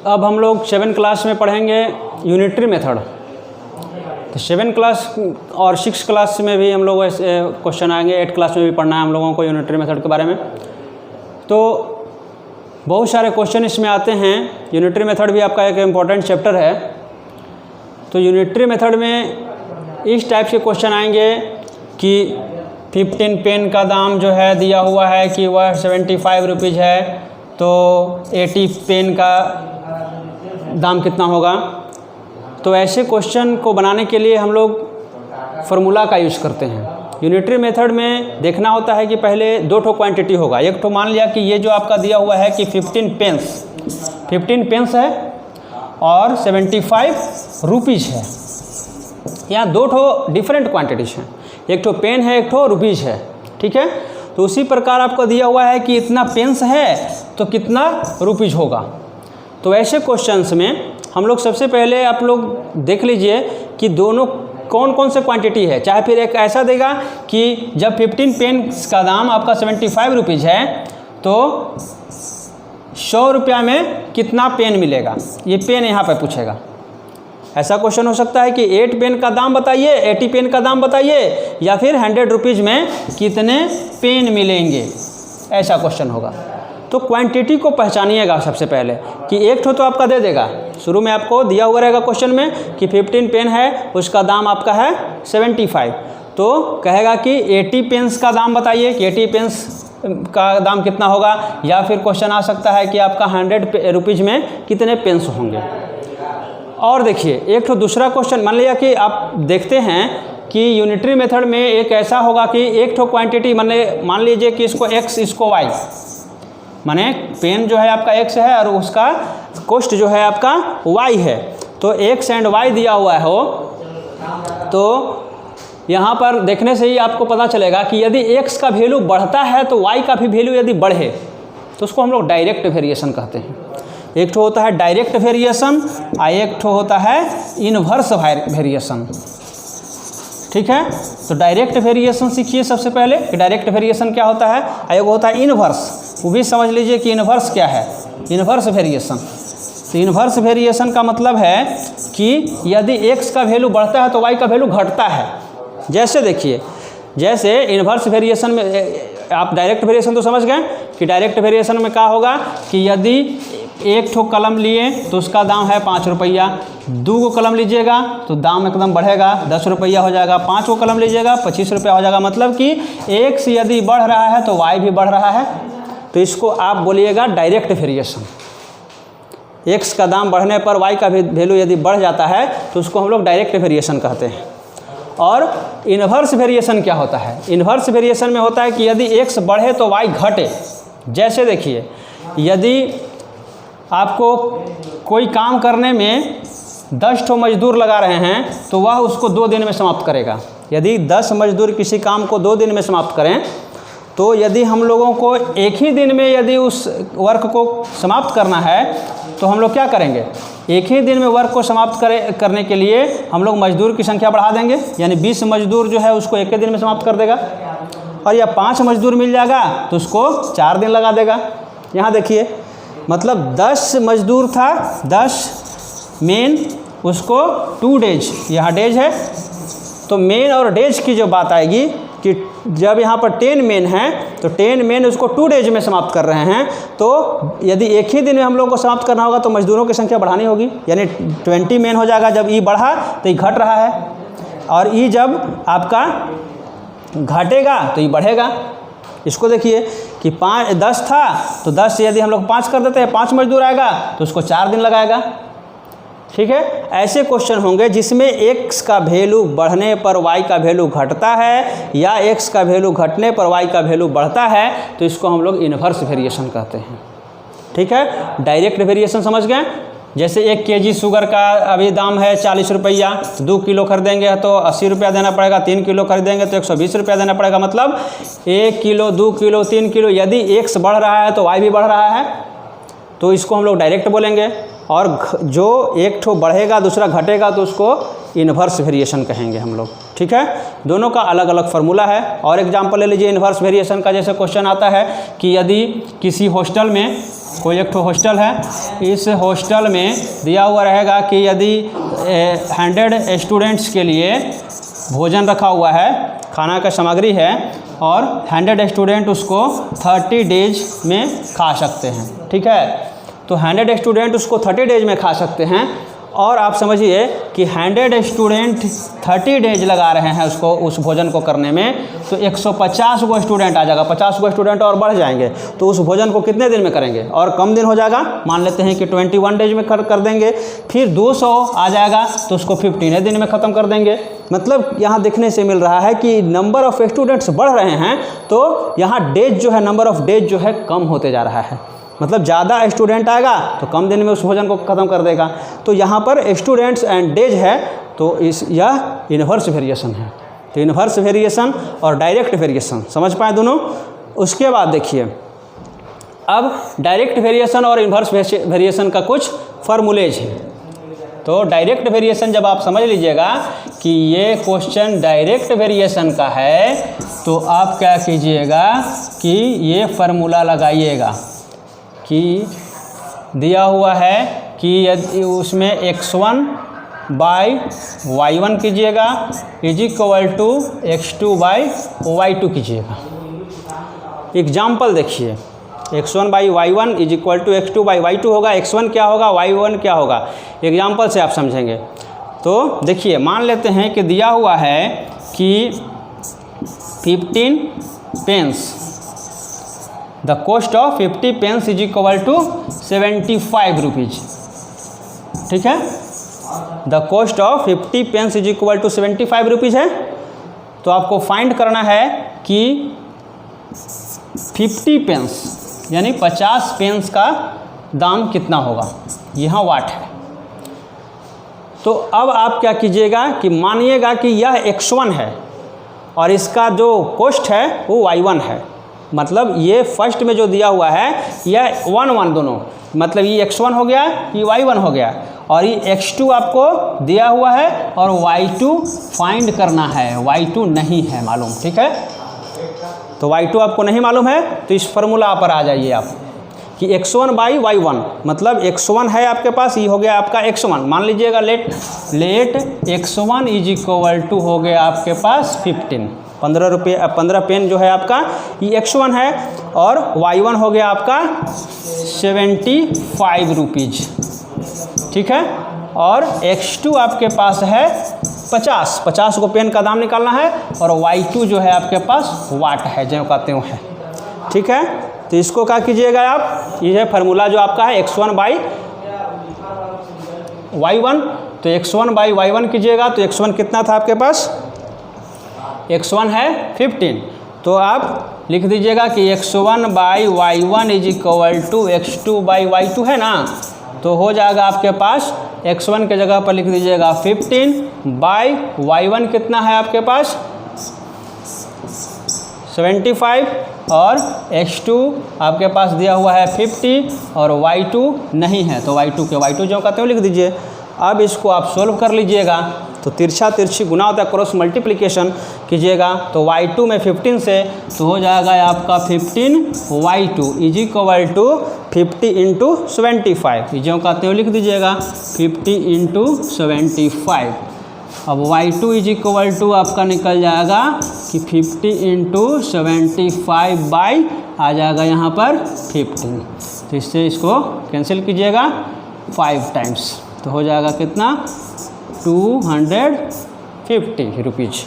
अब हम लोग 7 क्लास में पढ़ेंगे यूनिटरी मेथड। तो 7 क्लास और 6 क्लास में भी हम लोग ऐसे क्वेश्चन आएंगे, 8 क्लास में भी पढ़ना है हम लोगों को यूनिटरी मेथड के बारे में। तो बहुत सारे क्वेश्चन इसमें आते हैं। यूनिटरी मेथड भी आपका एक इम्पॉर्टेंट चैप्टर है। तो यूनिटरी मेथड में इस टाइप के क्वेश्चन आएंगे कि 15 पेन का दाम जो है दिया हुआ है कि वह 75 रुपीज़ है, तो 80 पेन का दाम कितना होगा। तो ऐसे क्वेश्चन को बनाने के लिए हम लोग फार्मूला का यूज़ करते हैं। यूनिटरी मेथड में देखना होता है कि पहले 2 ठो क्वांटिटी होगा। एक ठो मान लिया कि ये जो आपका दिया हुआ है कि 15 पेन्स है और 75 रुपीज़ है। यहाँ 2 ठो डिफरेंट क्वांटिटीज हैं, एक ठो पेन है, एक ठो रुपीज़ है, ठीक है। तो उसी प्रकार आपको दिया हुआ है कि इतना पेन्स है तो कितना रुपीज़ होगा। तो ऐसे क्वेश्चंस में हम लोग सबसे पहले आप लोग देख लीजिए कि दोनों कौन कौन से क्वांटिटी है। चाहे फिर एक ऐसा देगा कि जब 15 पेन का दाम आपका 75 रुपीज़ है तो 100 रुपया में कितना पेन मिलेगा, ये पेन यहाँ पर पूछेगा। ऐसा क्वेश्चन हो सकता है कि 8 पेन का दाम बताइए, 80 पेन का दाम बताइए, या फिर 100 रुपीज़ में कितने पेन मिलेंगे, ऐसा क्वेश्चन होगा। तो क्वांटिटी को पहचानिएगा सबसे पहले कि एक ठो तो आपका दे देगा, शुरू में आपको दिया हुआ रहेगा क्वेश्चन में कि 15 पेन है, उसका दाम आपका है 75, तो कहेगा कि 80 पेन्स का दाम बताइए कि 80 पेन्स का दाम कितना होगा। या फिर क्वेश्चन आ सकता है कि आपका 100 रुपीज़ में कितने पेन्स होंगे। और देखिए एक तो दूसरा क्वेश्चन मान लिया कि आप देखते हैं कि यूनिटरी मेथड में एक ऐसा होगा कि एक तो क्वांटिटी मान लीजिए कि इसको x इसको y, माने पेन जो है आपका x है और उसका कॉस्ट जो है आपका y है। तो x एंड y दिया हुआ हो तो यहाँ पर देखने से ही आपको पता चलेगा कि यदि x का वैल्यू बढ़ता है तो y का भी वैल्यू यदि बढ़े तो उसको हम लोग डायरेक्ट वेरिएशन कहते हैं। एक ठो होता है डायरेक्ट वेरिएशन और एक ठो होता है इनवर्स वेरिएशन, ठीक है। तो डायरेक्ट वेरिएशन सीखिए सबसे पहले कि डायरेक्ट वेरिएशन क्या होता है, और एक होता है इनवर्स, वो भी समझ लीजिए कि इनवर्स क्या है, इनवर्स वेरिएशन। तो इनवर्स वेरिएशन का मतलब है कि यदि x का वैल्यू बढ़ता है तो y का वैल्यू घटता है। जैसे देखिए, जैसे इनवर्स वेरिएशन में आप डायरेक्ट वेरिएशन तो समझ गए कि डायरेक्ट वेरिएशन में क्या होगा कि यदि एक ठो कलम लिए तो उसका दाम है 5 रुपया, 2 को कलम लीजिएगा तो दाम एकदम बढ़ेगा, 10 रुपया हो जाएगा, 5 को कलम लीजिएगा 25 रुपया हो जाएगा। मतलब कि x यदि बढ़ रहा है तो y भी बढ़ रहा है। तो इसको आप बोलिएगा डायरेक्ट वेरिएशन। x का दाम बढ़ने पर y का वैल्यू यदि बढ़ जाता है तो उसको हम लोग डायरेक्ट वेरिएशन कहते हैं। और इनवर्स वेरिएशन क्या होता है, इनवर्स वेरिएशन में होता है कि यदि x बढ़े तो y घटे। जैसे देखिए, यदि आपको कोई काम करने में 10 ठो मजदूर लगा रहे हैं तो वह उसको 2 दिन में समाप्त करेगा। यदि 10 मजदूर किसी काम को 2 दिन में समाप्त करें तो यदि हम लोगों को एक ही दिन में यदि उस वर्क को समाप्त करना है तो हम लोग क्या करेंगे, एक ही दिन में वर्क को समाप्त करने के लिए हम लोग मजदूर की संख्या बढ़ा देंगे, यानी 20 मजदूर जो है उसको एक ही दिन में समाप्त कर देगा। और या 5 मजदूर मिल जाएगा तो उसको 4 दिन लगा देगा। यहाँ देखिए, मतलब 10 मजदूर था, 10 मेन, उसको 2 डेज, यहाँ डेज है तो मेन और डेज की जो बात आएगी कि जब यहाँ पर 10 मेन है तो 10 मेन उसको 2 डेज में समाप्त कर रहे हैं। तो यदि एक ही दिन में हम लोग को समाप्त करना होगा तो मजदूरों की संख्या बढ़ानी होगी, यानी 20 मेन हो जाएगा। जब ई बढ़ा तो ई घट रहा है, और ई जब आपका घटेगा तो ई बढ़ेगा। इसको देखिए कि 10 था तो 10 से यदि हम लोग 5 कर देते हैं, 5 मजदूर आएगा तो उसको 4 दिन लगाएगा, ठीक है। ऐसे क्वेश्चन होंगे जिसमें x का वैल्यू बढ़ने पर y का वैल्यू घटता है या x का वैल्यू घटने पर y का वैल्यू बढ़ता है, तो इसको हम लोग इनवर्स वेरिएशन कहते हैं, ठीक है। डायरेक्ट वेरिएशन समझ गए। जैसे 1 केजी शुगर का अभी दाम है 40 रुपया, 2 किलो खरीदेंगे तो 80 रुपया देना पड़ेगा, 3 किलो खरीदेंगे तो 120 रुपया देना पड़ेगा। मतलब 1 किलो, 2 किलो, 3 किलो, यदि x बढ़ रहा है तो y भी बढ़ रहा है, तो इसको हम लोग डायरेक्ट बोलेंगे। और जो एक ठो बढ़ेगा दूसरा घटेगा तो उसको इनवर्स वेरिएशन कहेंगे हम लोग, ठीक है। दोनों का अलग अलग फार्मूला है। और एग्जांपल ले लीजिए इनवर्स वेरिएशन का। जैसे क्वेश्चन आता है कि यदि किसी हॉस्टल में कोई एक तो हॉस्टल है, इस हॉस्टल में दिया हुआ रहेगा कि यदि 100 स्टूडेंट्स के लिए भोजन रखा हुआ है, खाना का सामग्री है, और 100 स्टूडेंट उसको 30 डेज में खा सकते हैं। ठीक है, तो 100 स्टूडेंट उसको 30 डेज में खा सकते हैं, और आप समझिए कि 100 स्टूडेंट 30 डेज लगा रहे हैं उसको, उस भोजन को करने में, तो 150 गो स्टूडेंट आ जाएगा, 50 गो स्टूडेंट और बढ़ जाएंगे, तो उस भोजन को कितने दिन में करेंगे, और कम दिन हो जाएगा, मान लेते हैं कि 21 डेज में कर देंगे। फिर 200 आ जाएगा तो उसको 15 दिन में ख़त्म कर देंगे। मतलब यहाँ देखने से मिल रहा है कि नंबर ऑफ़ स्टूडेंट्स बढ़ रहे हैं, तो यहाँ डेज जो है, नंबर ऑफ़ डेज जो है कम होते जा रहा है। मतलब ज़्यादा स्टूडेंट आएगा तो कम दिन में उस भोजन को ख़त्म कर देगा। तो यहाँ पर स्टूडेंट्स एंड डेज है, तो यह इन्वर्स वेरिएशन है। तो इन्वर्स वेरिएशन और डायरेक्ट वेरिएशन समझ पाए दोनों। उसके बाद देखिए, अब डायरेक्ट वेरिएशन और इन्वर्स वेरिएशन का कुछ फार्मूलेज है। तो डायरेक्ट वेरिएशन जब आप समझ लीजिएगा कि ये क्वेश्चन डायरेक्ट वेरिएशन का है, तो आप क्या कीजिएगा कि ये फार्मूला लगाइएगा कि दिया हुआ है कि यदि उसमें x1 बाई y1 कीजिएगा is equal to x2 by y2 कीजिएगा। एग्जाम्पल देखिए, x1 by y1 is equal to x2 by y2 होगा। x1 क्या होगा, y1 क्या होगा, एग्जाम्पल से आप समझेंगे। तो देखिए, मान लेते हैं कि दिया हुआ है कि 15 pence, the cost of 50 pence is equal to 75 rupees. ठीक है, the cost of 50 pence is equal to 75 rupees है। तो आपको फाइंड करना है कि 50 पेंस यानी 50 पेंस का दाम कितना होगा, यहाँ वाट है। तो अब आप क्या कीजिएगा कि मानिएगा कि यह x1 है और इसका जो कॉस्ट है वो y1 है। मतलब ये फर्स्ट में जो दिया हुआ है यह 1 दोनों, मतलब ये x1 हो गया, ये y1 हो गया, और ये x2 आपको दिया हुआ है और y2 फाइंड करना है। y2 नहीं है मालूम। ठीक है, तो y2 आपको नहीं मालूम है, तो इस फार्मूला पर आ जाइए आप कि x1 बाई y1, मतलब x1 है आपके पास, ये हो गया आपका x1। मान लीजिएगा late x1 is equal to हो गया आपके पास 15 पेन जो है आपका, ये x1 है, और y1 हो गया आपका 75 रुपीज़। ठीक है, और x2 आपके पास है 50 को पेन का दाम निकालना है, और y2 जो है आपके पास वाट है, जो कहते हैं। ठीक है, तो इसको क्या कीजिएगा आप, ये है फार्मूला जो आपका है x1 बाई y1, तो x1 बाई y1 कीजिएगा। तो x1 कितना था आपके पास, x1 है 15, तो आप लिख दीजिएगा कि x1 by y1 is equal to x2 by y2 है ना। तो हो जाएगा आपके पास x1 के जगह पर लिख दीजिएगा 15 बाई y1 कितना है आपके पास 75, और x2 आपके पास दिया हुआ है 50 और y2 नहीं है, तो y2 जो कहते हो लिख दीजिए। अब इसको आप सोल्व कर लीजिएगा, तो तिरछी गुना होता है, क्रॉस मल्टीप्लिकेशन कीजिएगा। तो y2 में 15 से तो हो जाएगा आपका 15y2 is equal to 50 into 75, जो कहते हो लिख दीजिएगा 50 इंटू 75। अब y2 इज इक्वल टू आपका निकल जाएगा कि 50 इंटू 75 बाई आ जाएगा यहाँ पर 15, तो इससे इसको कैंसिल कीजिएगा 5 टाइम्स, तो हो जाएगा कितना 250 रुपीज़।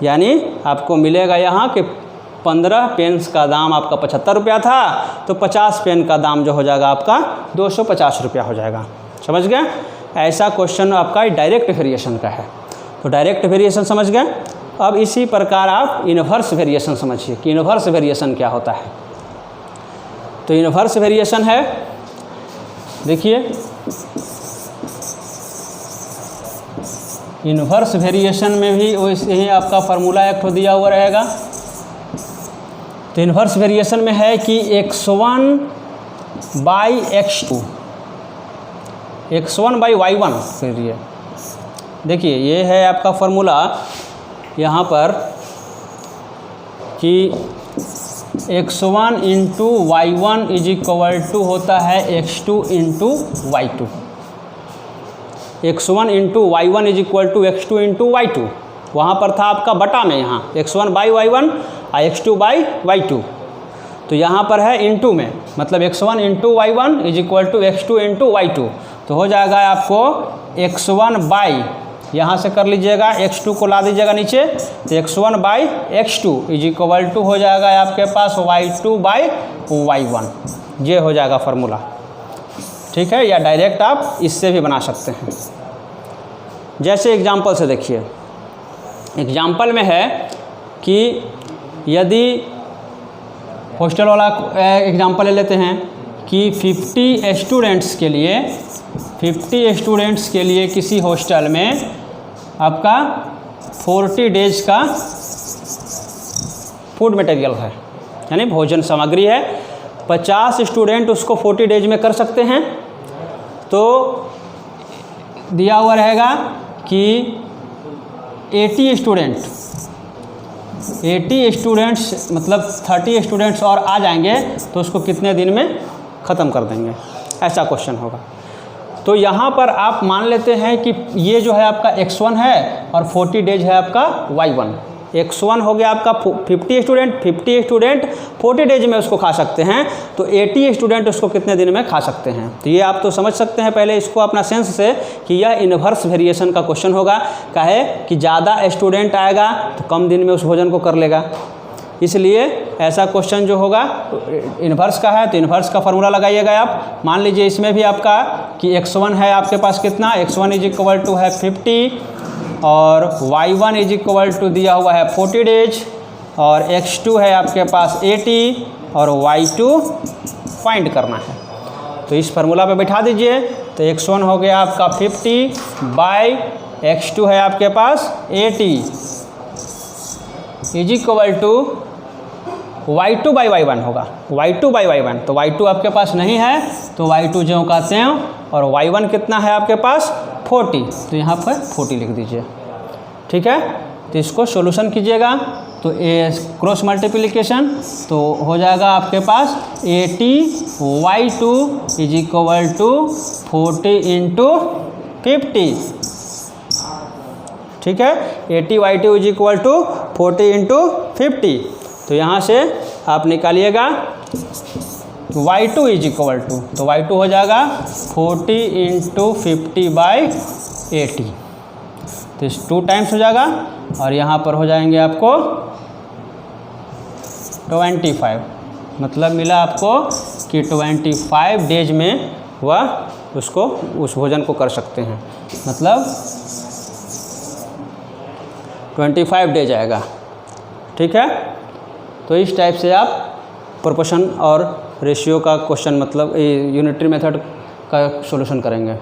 यानी आपको मिलेगा यहाँ कि 15 पेन्स का दाम आपका 75 रुपया था, तो 50 पेन का दाम जो हो जाएगा आपका 250 रुपया हो जाएगा। समझ गए, ऐसा क्वेश्चन आपका डायरेक्ट वेरिएशन का है। तो डायरेक्ट वेरिएशन समझ गए। अब इसी प्रकार आप इन्वर्स वेरिएशन समझिए कि इन्वर्स वेरिएशन क्या होता है। तो इन्वर्स वेरिएशन है, देखिए इन्वर्स वेरिएशन में भी वैसे ही आपका फार्मूला एक दिया हुआ रहेगा। तो इन्वर्स वेरिएशन में है कि x1 by x2, x1 by y1 करिए। देखिए ये है आपका फार्मूला यहाँ पर कि x1 into y1 is equal to होता है x2 into y2। x1 into y1 is equal to x2 into y2, वहाँ पर था आपका बटा में, यहाँ x1 बाई y1 और x2 बाई y2, तो यहाँ पर है इंटू में, मतलब x1 into y1 is equal to x2 into y2, तो हो जाएगा आपको x1 बाई, यहाँ से कर लीजिएगा x2 को ला दीजिएगा नीचे, तो x1 by x2 is equal to हो जाएगा आपके पास y2 बाई y1, ये हो जाएगा फार्मूला। ठीक है, या डायरेक्ट आप इससे भी बना सकते हैं। जैसे एग्जाम्पल से देखिए, एग्जाम्पल में है कि यदि हॉस्टल वाला एग्जाम्पल ले लेते हैं कि 50 स्टूडेंट्स के लिए किसी हॉस्टल में आपका 40 डेज का फूड मटेरियल है, यानी भोजन सामग्री है। 50 स्टूडेंट उसको 40 डेज में कर सकते हैं, तो दिया हुआ रहेगा कि 80 स्टूडेंट्स मतलब 30 स्टूडेंट्स और आ जाएंगे तो उसको कितने दिन में ख़त्म कर देंगे, ऐसा क्वेश्चन होगा। तो यहाँ पर आप मान लेते हैं कि ये जो है आपका x1 है और 40 डेज है आपका y1। x1 हो गया आपका 50 स्टूडेंट 40 डेज में उसको खा सकते हैं, तो 80 स्टूडेंट उसको कितने दिन में खा सकते हैं। तो ये आप तो समझ सकते हैं पहले इसको अपना सेंस से कि यह इन्वर्स वेरिएशन का क्वेश्चन होगा। काहे कि ज़्यादा स्टूडेंट आएगा तो कम दिन में उस भोजन को कर लेगा, इसलिए ऐसा क्वेश्चन जो होगा इन्वर्स का है, तो इन्वर्स का फार्मूला लगाइएगा आप। मान लीजिए इसमें भी आपका कि x1 है आपके पास कितना, x1 इज इक्वल टू है 50 और y1 इज इक्वल टू दिया हुआ है 40 डेज और x2 है आपके पास 80 और y2 फाइंड करना है। तो इस फार्मूला पे बैठा दीजिए, तो x1 हो गया आपका 50 बाई x2 है आपके पास 80 is equal to y2 by y1 होगा, y2 बाई y1, तो y2 आपके पास नहीं है तो y2 जो कहते हैं, और y1 कितना है आपके पास 40, तो यहाँ पर 40 लिख दीजिए। ठीक है, तो इसको सॉल्यूशन कीजिएगा, तो क्रॉस मल्टीप्लिकेशन तो हो जाएगा आपके पास 80y2 is equal to 40 into 50। ठीक है, 80y2 is equal to 40 into 50, तो यहाँ से आप निकालिएगा y2 इज इक्वल टू, तो y2 हो जाएगा 40 इंटू 50 बाई 80, तो इस 2 टाइम्स हो जाएगा और यहाँ पर हो जाएंगे आपको 25, मतलब मिला आपको कि 25 डेज में वह उसको उस भोजन को कर सकते हैं, मतलब 25 डेज आएगा। ठीक है, तो इस टाइप से आप प्रोपोर्शन और रेशियो का क्वेश्चन मतलब यूनिटरी मेथड का सॉल्यूशन करेंगे।